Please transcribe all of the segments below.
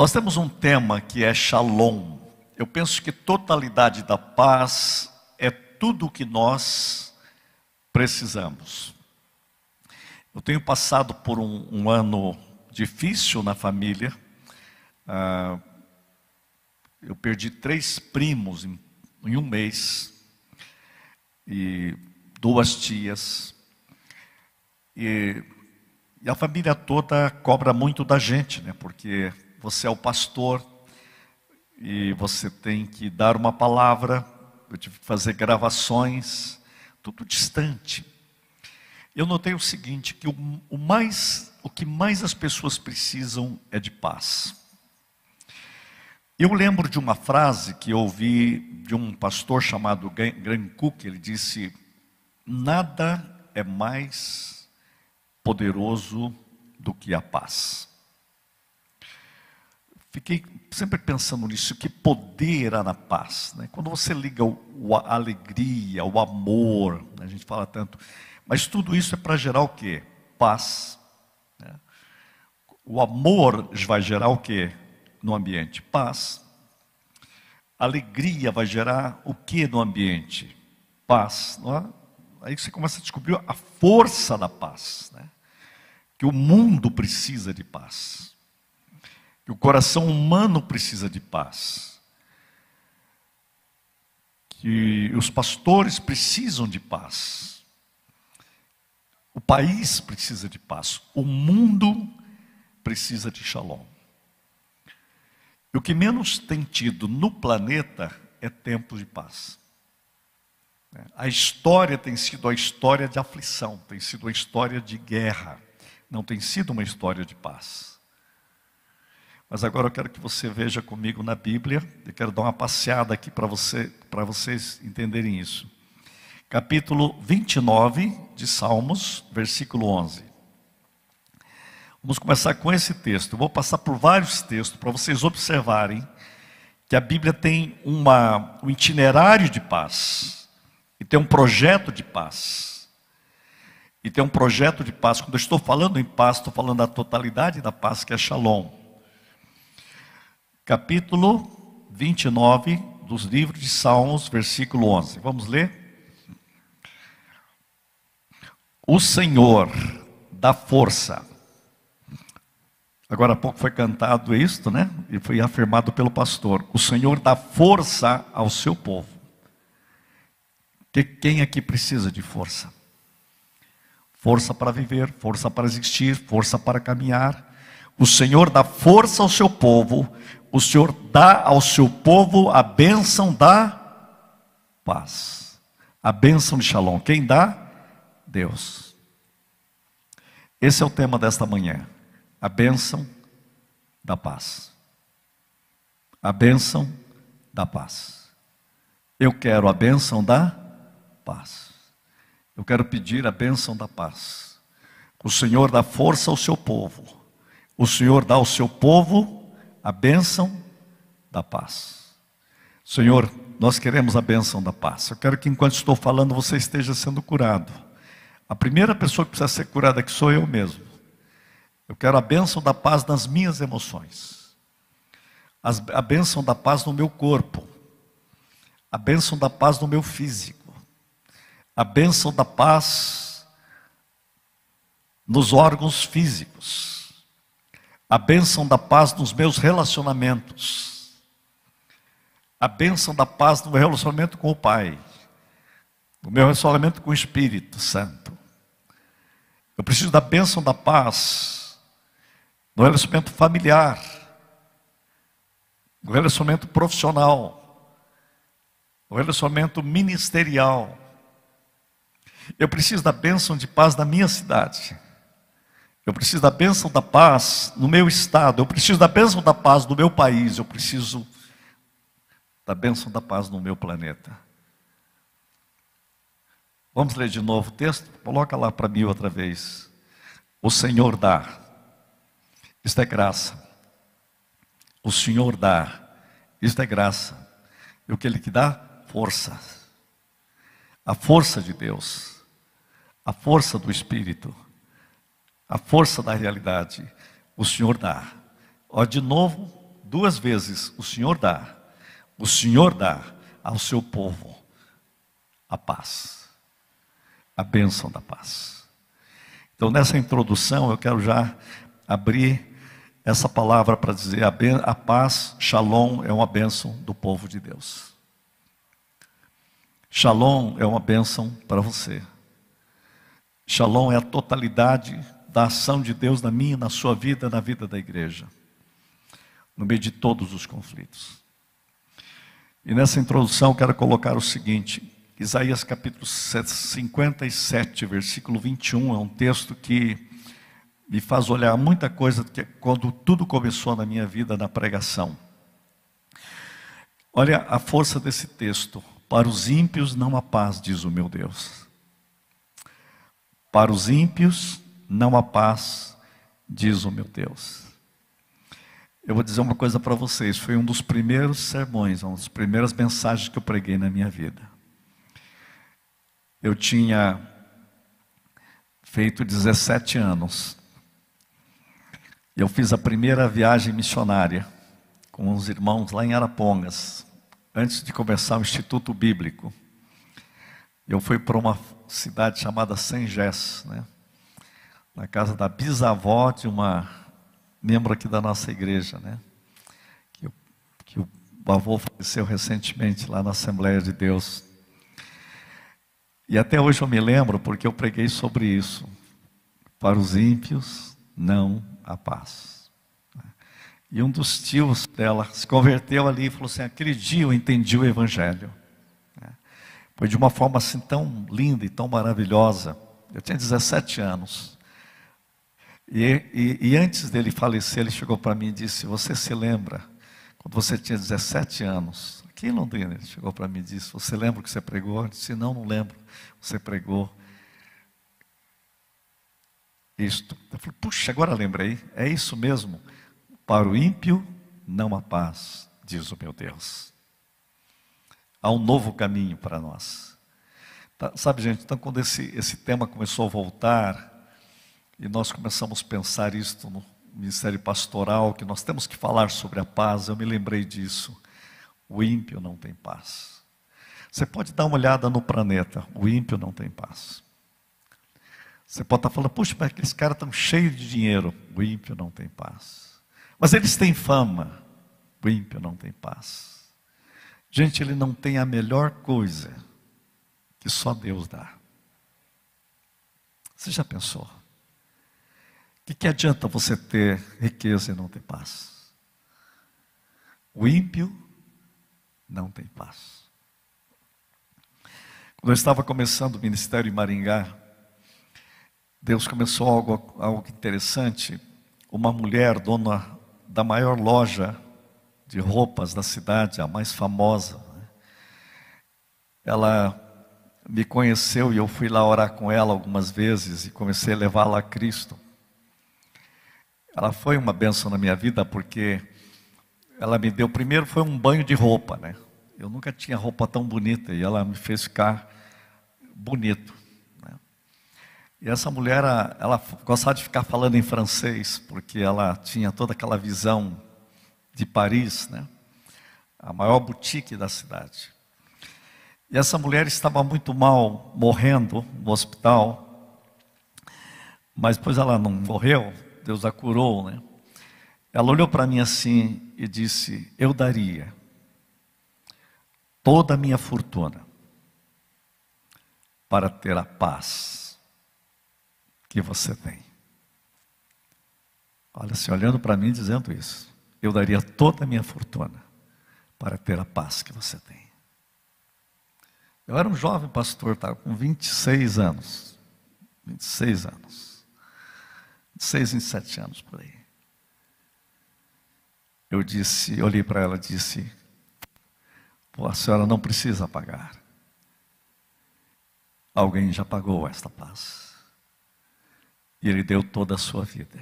Nós temos um tema que é Shalom. Eu penso que totalidade da paz é tudo o que nós precisamos. Eu tenho passado por um ano difícil na família. Eu perdi 3 primos em um mês e 2 tias. E a família toda cobra muito da gente, né? Porque você é o pastor e você tem que dar uma palavra. Eu tive que fazer gravações, tudo distante. Eu notei o seguinte, que o que mais as pessoas precisam é de paz. Eu lembro de uma frase que eu ouvi de um pastor chamado Graham Cooke. Ele disse: nada é mais poderoso do que a paz. Fiquei sempre pensando nisso, que poder há na paz, né? Quando você liga a alegria, o amor, a gente fala tanto, mas tudo isso é para gerar o quê? Paz, né? O amor vai gerar o quê no ambiente? Paz. Alegria vai gerar o quê no ambiente? Paz, não é? Aí você começa a descobrir a força da paz, né? Que o mundo precisa de paz. Que o coração humano precisa de paz. Que os pastores precisam de paz. O país precisa de paz. O mundo precisa de Shalom. E o que menos tem tido no planeta é tempo de paz. A história tem sido a história de aflição, tem sido a história de guerra, não tem sido uma história de paz. Mas agora eu quero que você veja comigo na Bíblia. Eu quero dar uma passeada aqui para vocês entenderem isso. Capítulo 29 de Salmos, versículo 11. Vamos começar com esse texto. Eu vou passar por vários textos para vocês observarem que a Bíblia tem um itinerário de paz. E tem um projeto de paz. E tem um projeto de paz. Quando eu estou falando em paz, estou falando da totalidade da paz, que é Shalom. Capítulo 29 dos livros de Salmos, versículo 11. Vamos ler? O Senhor dá força. Agora há pouco foi cantado isto, né? E foi afirmado pelo pastor. O Senhor dá força ao seu povo. Quem aqui precisa de força? Força para viver, força para existir, força para caminhar. O Senhor dá força ao seu povo. O Senhor dá ao seu povo a bênção da paz. A bênção de Shalom. Quem dá? Deus. Esse é o tema desta manhã. A bênção da paz. A bênção da paz. Eu quero a bênção da paz. Eu quero pedir a bênção da paz. O Senhor dá força ao seu povo. O Senhor dá ao seu povo a bênção da paz. Senhor, nós queremos a bênção da paz. Eu quero que enquanto estou falando você esteja sendo curado. A primeira pessoa que precisa ser curada aqui sou eu mesmo. Eu quero a bênção da paz nas minhas emoções. A bênção da paz no meu corpo. A bênção da paz no meu físico. A bênção da paz nos órgãos físicos. A bênção da paz nos meus relacionamentos. A bênção da paz no meu relacionamento com o Pai. No meu relacionamento com o Espírito Santo. Eu preciso da bênção da paz no relacionamento familiar. No relacionamento profissional. No relacionamento ministerial. Eu preciso da bênção de paz na minha cidade. Eu preciso da bênção da paz no meu estado. Eu preciso da bênção da paz no meu país. Eu preciso da bênção da paz no meu planeta. Vamos ler de novo o texto? Coloca lá para mim outra vez. O Senhor dá. Isto é graça. O Senhor dá. Isto é graça. E o que Ele que dá? Força. A força de Deus. A força do Espírito. A força da realidade, o Senhor dá. Ó, de novo, duas vezes, o Senhor dá ao seu povo a paz, a bênção da paz. Então, nessa introdução, eu quero já abrir essa palavra para dizer a paz, Shalom, é uma bênção do povo de Deus. Shalom é uma bênção para você. Shalom é a totalidade da ação de Deus na minha, na sua vida, na vida da igreja, no meio de todos os conflitos. E nessa introdução eu quero colocar o seguinte: Isaías capítulo 57, versículo 21, é um texto que me faz olhar muita coisa que quando tudo começou na minha vida na pregação. Olha a força desse texto: para os ímpios não há paz, diz o meu Deus. Para os ímpios não há paz, diz o meu Deus. Eu vou dizer uma coisa para vocês, foi um dos primeiros sermões, uma das primeiras mensagens que eu preguei na minha vida. Eu tinha feito 17 anos. Eu fiz a primeira viagem missionária com os irmãos lá em Arapongas, antes de começar o Instituto Bíblico. Eu fui para uma cidade chamada Sengés, né? Na casa da bisavó de uma membro aqui da nossa igreja, né? Que o avô faleceu recentemente lá na Assembleia de Deus. E até hoje eu me lembro porque eu preguei sobre isso. Para os ímpios não há paz. E um dos tios dela se converteu ali e falou assim: aquele dia eu entendi o Evangelho. Foi de uma forma assim tão linda e tão maravilhosa. Eu tinha 17 anos. E antes dele falecer, ele chegou para mim e disse: você se lembra, quando você tinha 17 anos, aqui em Londrina, ele chegou para mim e disse: você lembra o que você pregou? Eu disse: não lembro. Você pregou isto. Eu falei: puxa, agora lembrei, é isso mesmo. Para o ímpio não há paz, diz o meu Deus. Há um novo caminho para nós. Tá, sabe, gente, então quando esse tema começou a voltar, e nós começamos a pensar isto no ministério pastoral, que nós temos que falar sobre a paz, eu me lembrei disso. O ímpio não tem paz. Você pode dar uma olhada no planeta, o ímpio não tem paz. Você pode estar falando: puxa, mas aqueles caras estão cheios de dinheiro. O ímpio não tem paz. Mas eles têm fama. O ímpio não tem paz. Gente, ele não tem a melhor coisa que só Deus dá. Você já pensou? O que adianta você ter riqueza e não ter paz? O ímpio não tem paz. Quando eu estava começando o ministério em Maringá, Deus começou algo interessante. Uma mulher, dona da maior loja de roupas da cidade, a mais famosa, ela me conheceu e eu fui lá orar com ela algumas vezes e comecei a levá-la a Cristo. Ela foi uma bênção na minha vida porque ela me deu, primeiro foi um banho de roupa, né? Eu nunca tinha roupa tão bonita e ela me fez ficar bonito, né? E essa mulher, ela gostava de ficar falando em francês, porque ela tinha toda aquela visão de Paris, né? A maior boutique da cidade. E essa mulher estava muito mal, morrendo no hospital, mas depois ela não morreu, Deus a curou, né? Ela olhou para mim assim e disse: eu daria toda a minha fortuna para ter a paz que você tem. Olha, assim, olhando para mim dizendo isso: eu daria toda a minha fortuna para ter a paz que você tem. Eu era um jovem pastor, estava com 26 anos. 26 anos. 26, 27 anos por aí. Eu olhei para ela e disse: pô, a senhora não precisa pagar. Alguém já pagou esta paz. E Ele deu toda a sua vida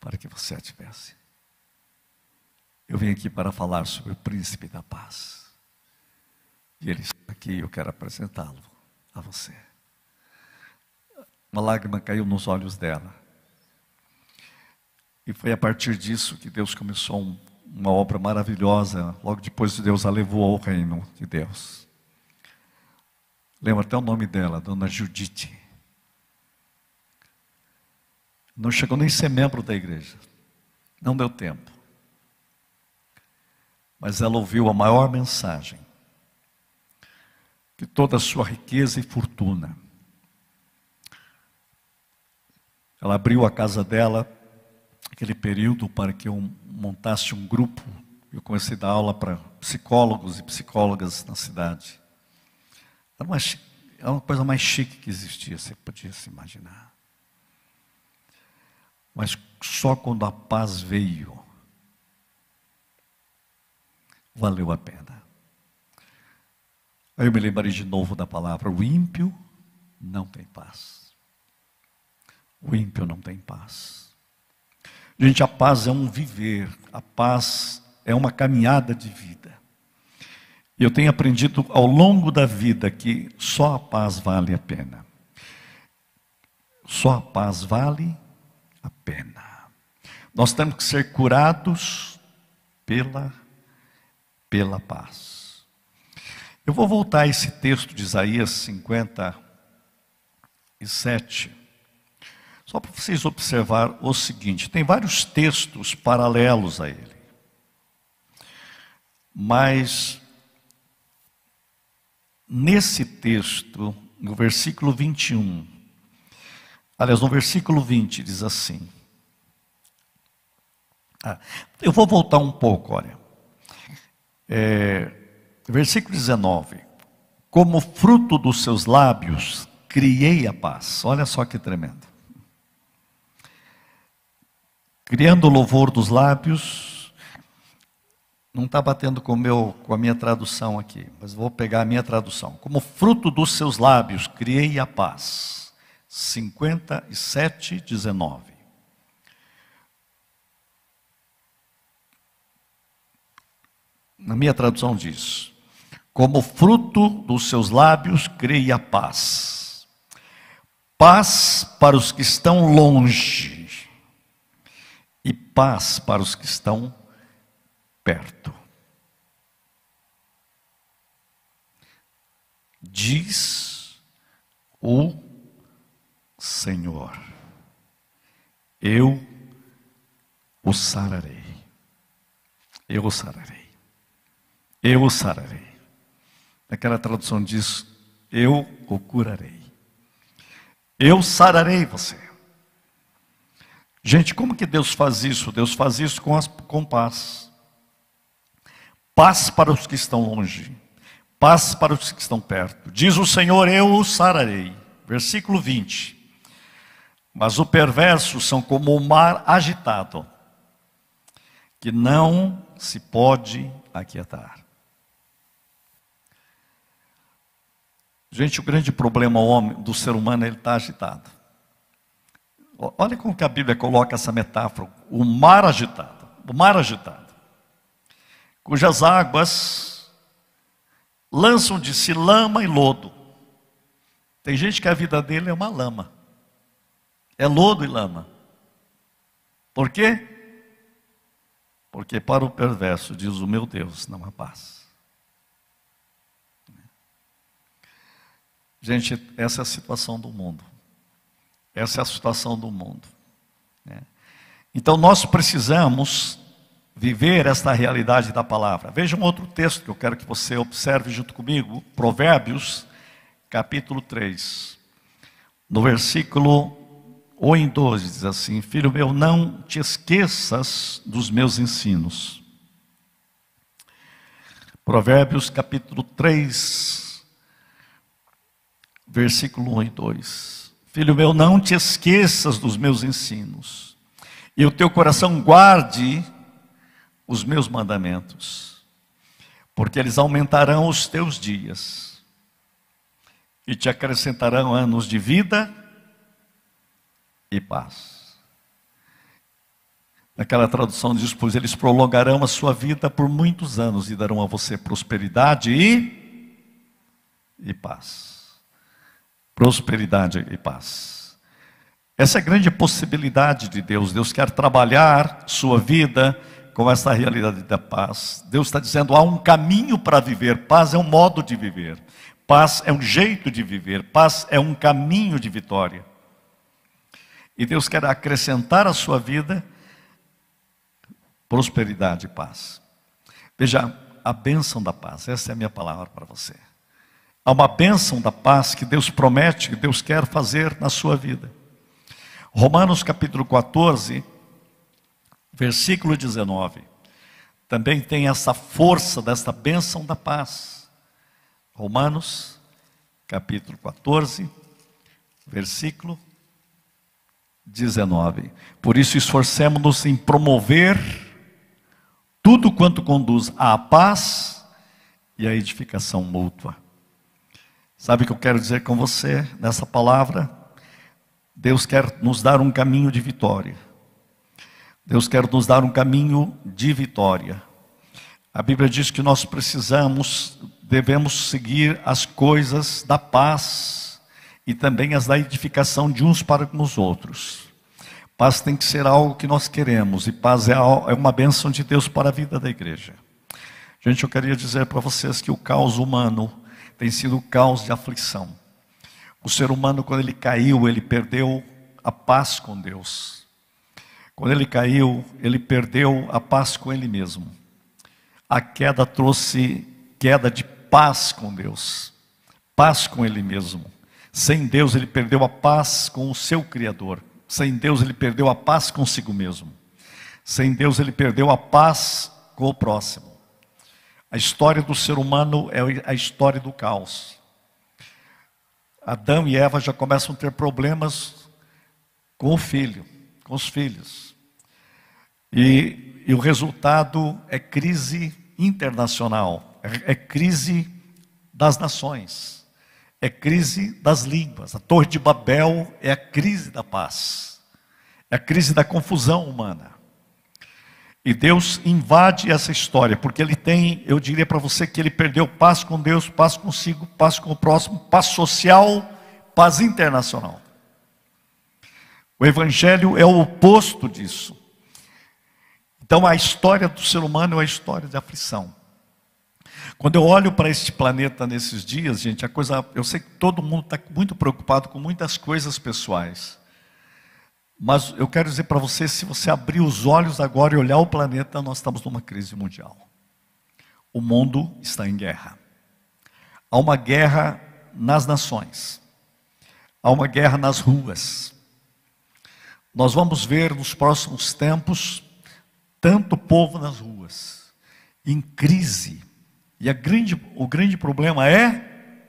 para que você a tivesse. Eu vim aqui para falar sobre o príncipe da paz. E ele está aqui e eu quero apresentá-lo a você. Uma lágrima caiu nos olhos dela. E foi a partir disso que Deus começou um uma obra maravilhosa. Logo depois Deus a levou ao reino de Deus. Lembro até o nome dela, Dona Judite. Não chegou nem a ser membro da igreja. Não deu tempo. Mas ela ouviu a maior mensagem. Que toda a sua riqueza e fortuna. Ela abriu a casa dela, aquele período, para que eu montasse um grupo. Eu comecei a dar aula para psicólogos e psicólogas na cidade. Era uma coisa mais chique que existia, você podia se imaginar. Mas só quando a paz veio, valeu a pena. Aí eu me lembrei de novo da palavra: o ímpio não tem paz. O ímpio não tem paz. Gente, a paz é um viver, a paz é uma caminhada de vida. E eu tenho aprendido ao longo da vida que só a paz vale a pena. Só a paz vale a pena. Nós temos que ser curados pela paz. Eu vou voltar a esse texto de Isaías 57, só para vocês observar o seguinte: tem vários textos paralelos a ele, mas nesse texto, no versículo 21, aliás, no versículo 20, diz assim, eu vou voltar um pouco, olha, versículo 19, como fruto dos seus lábios, criei a paz. Olha só que tremendo. Criando o louvor dos lábios, não está batendo com a minha tradução aqui, mas vou pegar a minha tradução. Como fruto dos seus lábios, criei a paz. 57, 19. Na minha tradução diz: como fruto dos seus lábios, criei a paz. Paz para os que estão longe e paz para os que estão perto. Diz o Senhor: eu o sararei. Eu o sararei. Eu o sararei. Naquela tradução diz: eu o curarei. Eu sararei você. Gente, como que Deus faz isso? Deus faz isso com paz. Paz para os que estão longe. Paz para os que estão perto. Diz o Senhor: eu o sararei. Versículo 20. Mas os perversos são como o mar agitado, que não se pode aquietar. Gente, o grande problema do ser humano, ele está agitado. Olha como que a Bíblia coloca essa metáfora: o mar agitado, cujas águas lançam de si lama e lodo. Tem gente que a vida dele é uma lama, é lodo e lama. Por quê? Porque para o perverso, diz o meu Deus, não há paz. Gente, essa é a situação do mundo. Essa é a situação do mundo. Então nós precisamos viver esta realidade da palavra. Veja um outro texto que eu quero que você observe junto comigo. Provérbios, capítulo 3. No versículo 1 e 12 diz assim: filho meu, não te esqueças dos meus ensinos. Provérbios, capítulo 3. Versículo 1 e 2. Filho meu, não te esqueças dos meus ensinos, e o teu coração guarde os meus mandamentos, porque eles aumentarão os teus dias, e te acrescentarão anos de vida e paz. Naquela tradução diz: pois eles prolongarão a sua vida por muitos anos, e darão a você prosperidade e paz. Prosperidade e paz. Essa é a grande possibilidade de Deus. Deus quer trabalhar sua vida com essa realidade da paz. Deus está dizendo, há um caminho para viver. Paz é um modo de viver. Paz é um jeito de viver. Paz é um caminho de vitória. E Deus quer acrescentar à sua vida prosperidade e paz. Veja, a bênção da paz. Essa é a minha palavra para você. Há uma bênção da paz que Deus promete, que Deus quer fazer na sua vida. Romanos capítulo 14, versículo 19. Também tem essa força dessa bênção da paz. Romanos capítulo 14, versículo 19. Por isso esforcemo-nos em promover tudo quanto conduz à paz e à edificação mútua. Sabe o que eu quero dizer com você nessa palavra? Deus quer nos dar um caminho de vitória. Deus quer nos dar um caminho de vitória. A Bíblia diz que nós devemos seguir as coisas da paz e também as da edificação de uns para com os outros. Paz tem que ser algo que nós queremos, e paz é uma bênção de Deus para a vida da igreja. Gente, eu queria dizer para vocês que o caos humano tem sido o caos de aflição. O ser humano, quando ele caiu, ele perdeu a paz com Deus. Quando ele caiu, ele perdeu a paz com ele mesmo. A queda trouxe queda de paz com Deus, paz com ele mesmo. Sem Deus, ele perdeu a paz com o seu Criador. Sem Deus, ele perdeu a paz consigo mesmo. Sem Deus, ele perdeu a paz com o próximo. A história do ser humano é a história do caos. Adão e Eva já começam a ter problemas com o filho, com os filhos. E o resultado é crise internacional, é crise das nações, é crise das línguas. A Torre de Babel é a crise da paz, é a crise da confusão humana. E Deus invade essa história, porque Ele tem, eu diria para você que Ele perdeu paz com Deus, paz consigo, paz com o próximo, paz social, paz internacional. O Evangelho é o oposto disso. Então a história do ser humano é uma história de aflição. Quando eu olho para este planeta nesses dias, gente, eu sei que todo mundo está muito preocupado com muitas coisas pessoais. Mas eu quero dizer para você, se você abrir os olhos agora e olhar o planeta, nós estamos numa crise mundial. O mundo está em guerra. Há uma guerra nas nações. Há uma guerra nas ruas. Nós vamos ver nos próximos tempos tanto povo nas ruas, em crise. E o grande problema é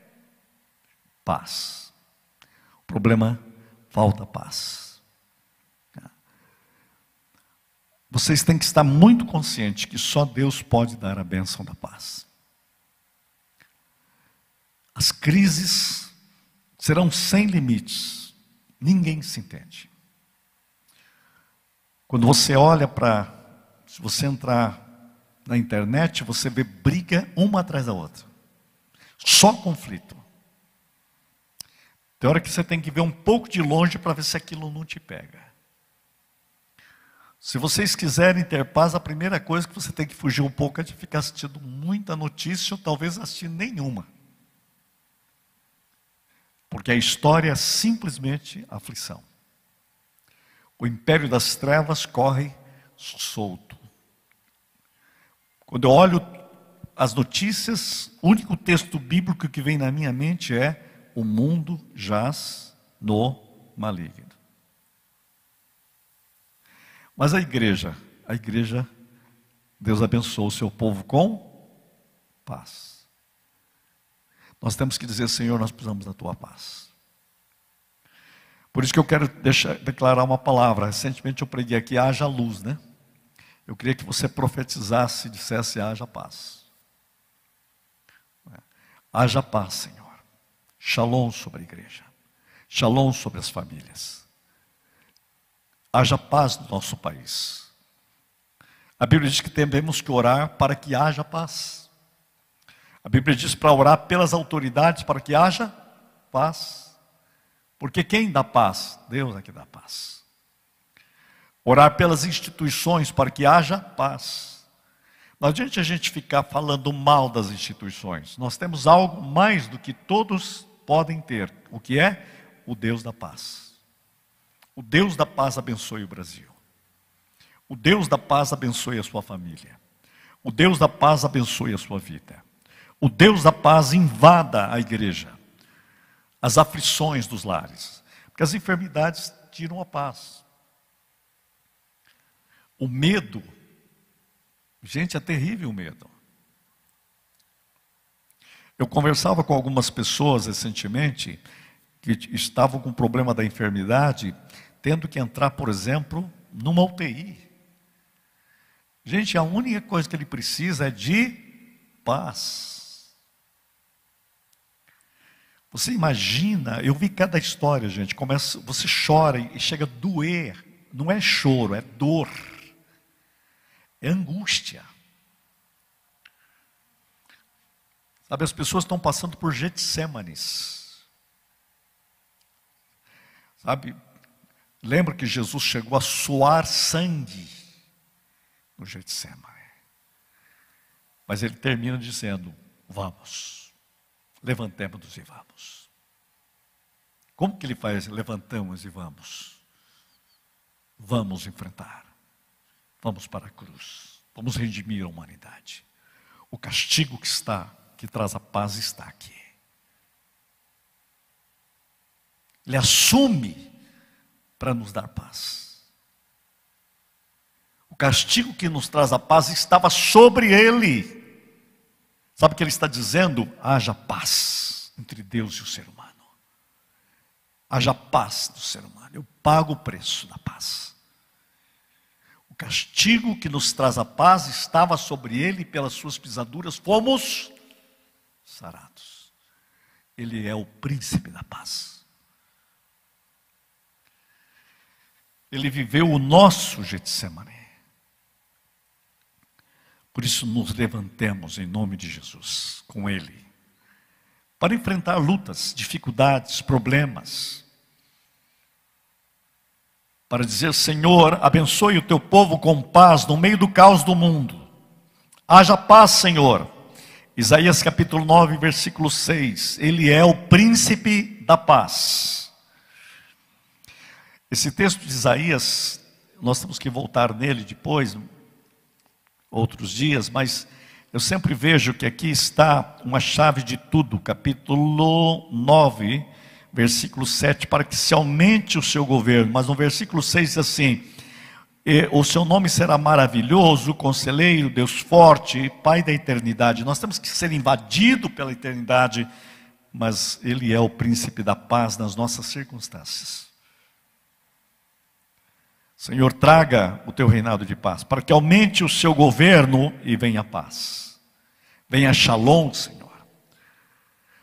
paz. O problema, falta paz. Vocês têm que estar muito conscientes que só Deus pode dar a bênção da paz. As crises serão sem limites. Ninguém se entende. Quando você olha se você entrar na internet, você vê briga uma atrás da outra. Só conflito. Tem hora que você tem que ver um pouco de longe para ver se aquilo não te pega. Se vocês quiserem ter paz, a primeira coisa que você tem que fugir um pouco é de ficar assistindo muita notícia, ou talvez assistir nenhuma. Porque a história é simplesmente aflição. O império das trevas corre solto. Quando eu olho as notícias, o único texto bíblico que vem na minha mente é: o mundo jaz no maligno. Mas a igreja, Deus abençoa o seu povo com paz. Nós temos que dizer: Senhor, nós precisamos da tua paz. Por isso que eu quero declarar uma palavra. Recentemente eu preguei aqui: haja luz, né? Eu queria que você profetizasse e dissesse: haja paz. Haja paz, Senhor. Shalom sobre a igreja. Shalom sobre as famílias. Haja paz no nosso país. A Bíblia diz que temos que orar para que haja paz. A Bíblia diz para orar pelas autoridades para que haja paz. Porque quem dá paz? Deus é que dá paz. Orar pelas instituições para que haja paz. Não adianta a gente ficar falando mal das instituições. Nós temos algo mais do que todos podem ter. O que é? O Deus da paz. O Deus da paz abençoe o Brasil. O Deus da paz abençoe a sua família. O Deus da paz abençoe a sua vida. O Deus da paz invada a igreja. As aflições dos lares. Porque as enfermidades tiram a paz. O medo, gente, é terrível o medo. Eu conversava com algumas pessoas recentemente que estavam com o problema da enfermidade, tendo que entrar, por exemplo, numa UTI. Gente, a única coisa que ele precisa é de paz. Você imagina, eu vi cada história, gente, você chora e chega a doer. Não é choro, é dor. É angústia. Sabe, as pessoas estão passando por Getsêmanes. Sabe, lembra que Jesus chegou a suar sangue no Getsêmane. Mas ele termina dizendo, vamos, levantemos-nos e vamos. Como que ele faz? Levantamos e vamos. Vamos enfrentar. Vamos para a cruz. Vamos redimir a humanidade. O castigo que traz a paz está aqui. Ele assume para nos dar paz. O castigo que nos traz a paz estava sobre ele. Sabe o que ele está dizendo? Haja paz entre Deus e o ser humano. Haja paz do ser humano. Eu pago o preço da paz. O castigo que nos traz a paz estava sobre ele, e pelas suas pisaduras fomos sarados. Ele é o príncipe da paz. Ele viveu o nosso Getsêmane. Por isso nos levantemos em nome de Jesus, com ele, para enfrentar lutas, dificuldades, problemas, para dizer, Senhor, abençoe o teu povo com paz no meio do caos do mundo. Haja paz, Senhor. Isaías capítulo 9, versículo 6. Ele é o príncipe da paz. Esse texto de Isaías, nós temos que voltar nele depois, outros dias, mas eu sempre vejo que aqui está uma chave de tudo, capítulo 9, versículo 7, para que se aumente o seu governo. Mas no versículo 6 diz assim, o seu nome será maravilhoso, conselheiro, Deus forte, Pai da eternidade. Nós temos que ser invadidos pela eternidade, mas ele é o príncipe da paz nas nossas circunstâncias. Senhor, traga o teu reinado de paz, para que aumente o seu governo e venha a paz. Venha shalom, Senhor.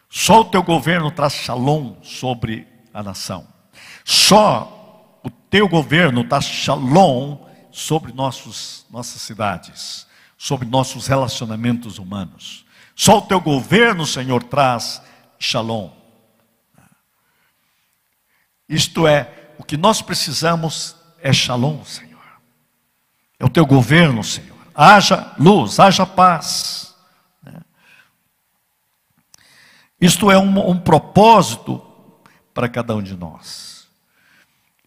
Só o teu governo traz shalom sobre a nação. Só o teu governo traz shalom sobre nossas cidades, sobre nossos relacionamentos humanos. Só o teu governo, Senhor, traz shalom. Isto é, o que nós precisamos é shalom, Senhor. É o teu governo, Senhor. Haja luz, haja paz. Isto é um propósito para cada um de nós.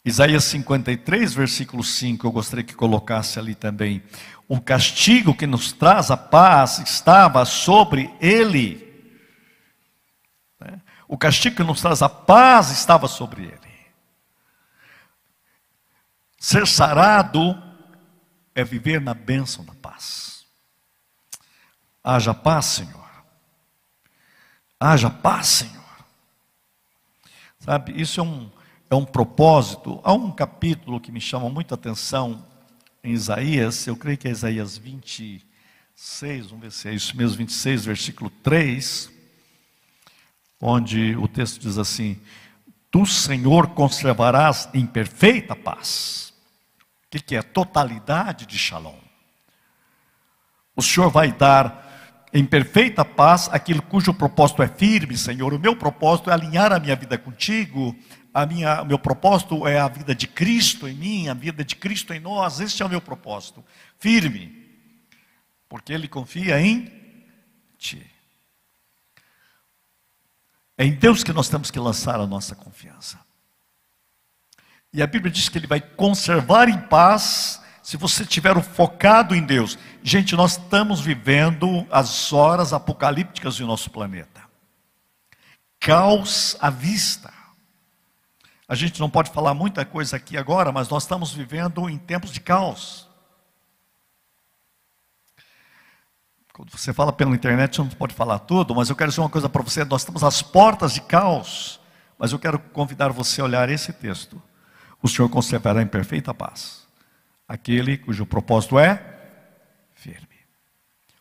Isaías 53, versículo 5, eu gostaria que colocasse ali também. O castigo que nos traz a paz estava sobre ele. O castigo que nos traz a paz estava sobre ele. Ser sarado é viver na bênção da paz. Haja paz, Senhor. Haja paz, Senhor. Sabe, isso é um propósito. Há um capítulo que me chama muita atenção em Isaías, eu creio que é Isaías 26, vamos ver se é isso mesmo, 26, versículo 3, onde o texto diz assim, tu, Senhor, conservarás em perfeita paz. O que é? Totalidade de shalom. O Senhor vai dar em perfeita paz aquele cujo propósito é firme, Senhor. O meu propósito é alinhar a minha vida contigo. O meu propósito é a vida de Cristo em mim, a vida de Cristo em nós. Este é o meu propósito. Firme, porque Ele confia em ti. É em Deus que nós temos que lançar a nossa confiança. E a Bíblia diz que Ele vai conservar em paz se você estiver focado em Deus. Gente, nós estamos vivendo as horas apocalípticas do nosso planeta. Caos à vista. A gente não pode falar muita coisa aqui agora, mas nós estamos vivendo em tempos de caos. Quando você fala pela internet, você não pode falar tudo, mas eu quero dizer uma coisa para você. Nós estamos às portas de caos, mas eu quero convidar você a olhar esse texto. O Senhor conservará em perfeita paz aquele cujo propósito é firme.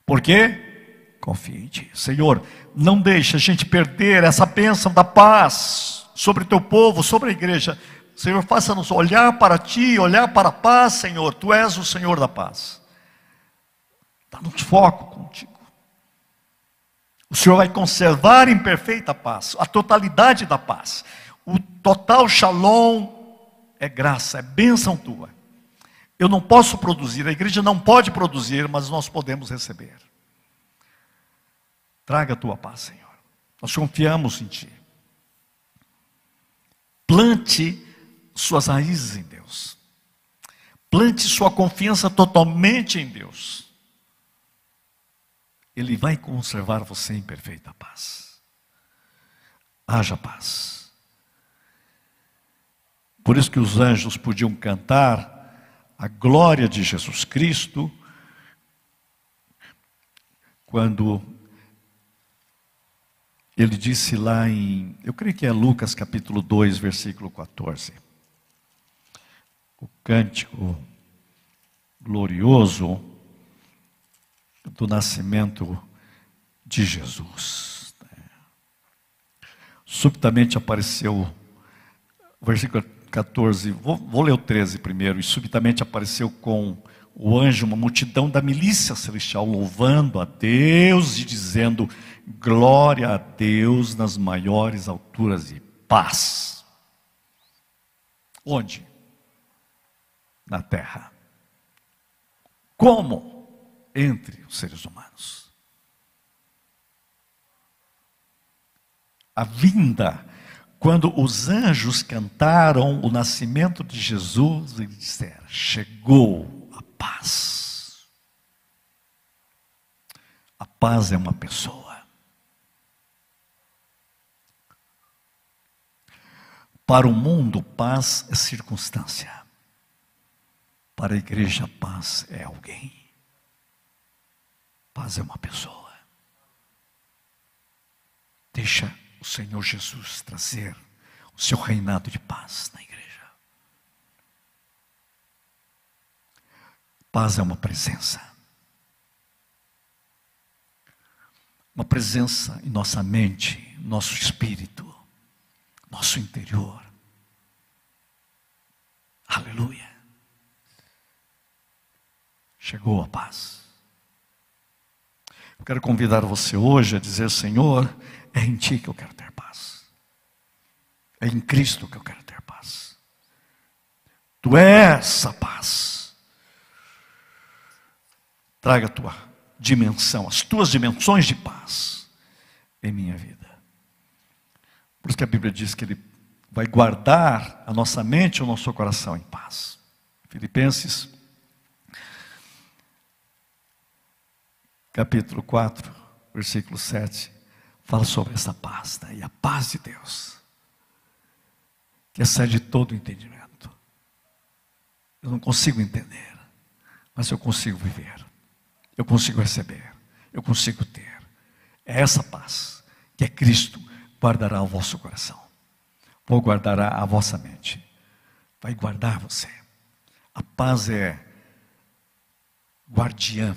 Por quê? Confie em ti. Senhor, não deixe a gente perder essa bênção da paz sobre o teu povo, sobre a igreja. Senhor, faça-nos olhar para ti, olhar para a paz, Senhor. Tu és o Senhor da paz. Dá-nos foco contigo. O Senhor vai conservar em perfeita paz a totalidade da paz. O total shalom é graça, é bênção tua. Eu não posso produzir, a igreja não pode produzir, mas nós podemos receber. Traga a tua paz, Senhor. Nós confiamos em ti. Plante suas raízes em Deus. Plante sua confiança totalmente em Deus. Ele vai conservar você em perfeita paz. Haja paz. Por isso que os anjos podiam cantar a glória de Jesus Cristo, quando ele disse lá em, eu creio que é Lucas capítulo 2, versículo 14. O cântico glorioso do nascimento de Jesus. Subitamente apareceu, versículo 14, vou ler o 13 primeiro. E subitamente apareceu com o anjo uma multidão da milícia celestial, louvando a Deus e dizendo: glória a Deus nas maiores alturas e paz. Onde? Na terra. Como? Entre os seres humanos. A vinda, quando os anjos cantaram o nascimento de Jesus, eles disseram: chegou a paz. A paz é uma pessoa. Para o mundo, paz é circunstância. Para a igreja, paz é alguém. Paz é uma pessoa. Deixa o Senhor Jesus trazer o seu reinado de paz na igreja. Paz é uma presença. Uma presença em nossa mente, nosso espírito, nosso interior. Aleluia. Chegou a paz. Eu quero convidar você hoje a dizer: Senhor, é em Ti que eu quero ter paz. É em Cristo que eu quero ter paz. Tu és a paz. Traga a tua dimensão, as tuas dimensões de paz em minha vida. Por isso que a Bíblia diz que Ele vai guardar a nossa mente e o nosso coração em paz. Filipenses capítulo 4, versículo 7, fala sobre essa paz, né? E a paz de Deus, que excede todo o entendimento. Eu não consigo entender, mas eu consigo viver, eu consigo receber, eu consigo ter. É essa paz que é Cristo guardará o vosso coração, ou guardará a vossa mente, vai guardar você. A paz é guardiã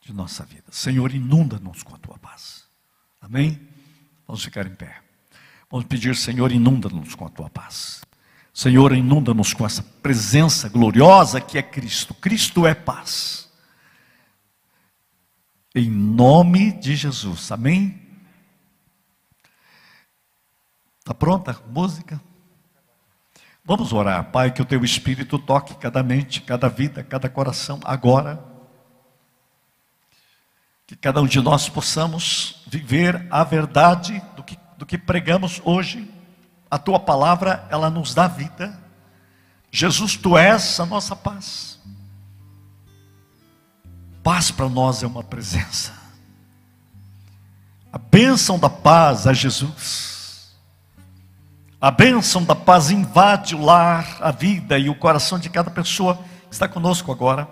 de nossa vida. Senhor, inunda-nos com a tua paz. Amém? Vamos ficar em pé. Vamos pedir: Senhor, inunda-nos com a tua paz. Senhor, inunda-nos com essa presença gloriosa que é Cristo. Cristo é paz. Em nome de Jesus, amém? Está pronta a música? Vamos orar. Pai, que o teu Espírito toque cada mente, cada vida, cada coração agora. Que cada um de nós possamos viver a verdade do que pregamos hoje. A tua palavra, ela nos dá vida. Jesus, tu és a nossa paz. Paz para nós é uma presença. A bênção da paz é Jesus. A bênção da paz invade o lar, a vida e o coração de cada pessoa que está conosco agora.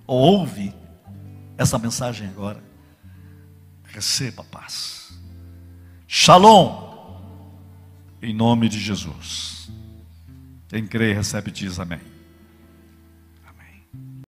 Ou ouve essa mensagem agora. Receba a paz. Shalom. Em nome de Jesus. Quem crê, recebe e diz amém.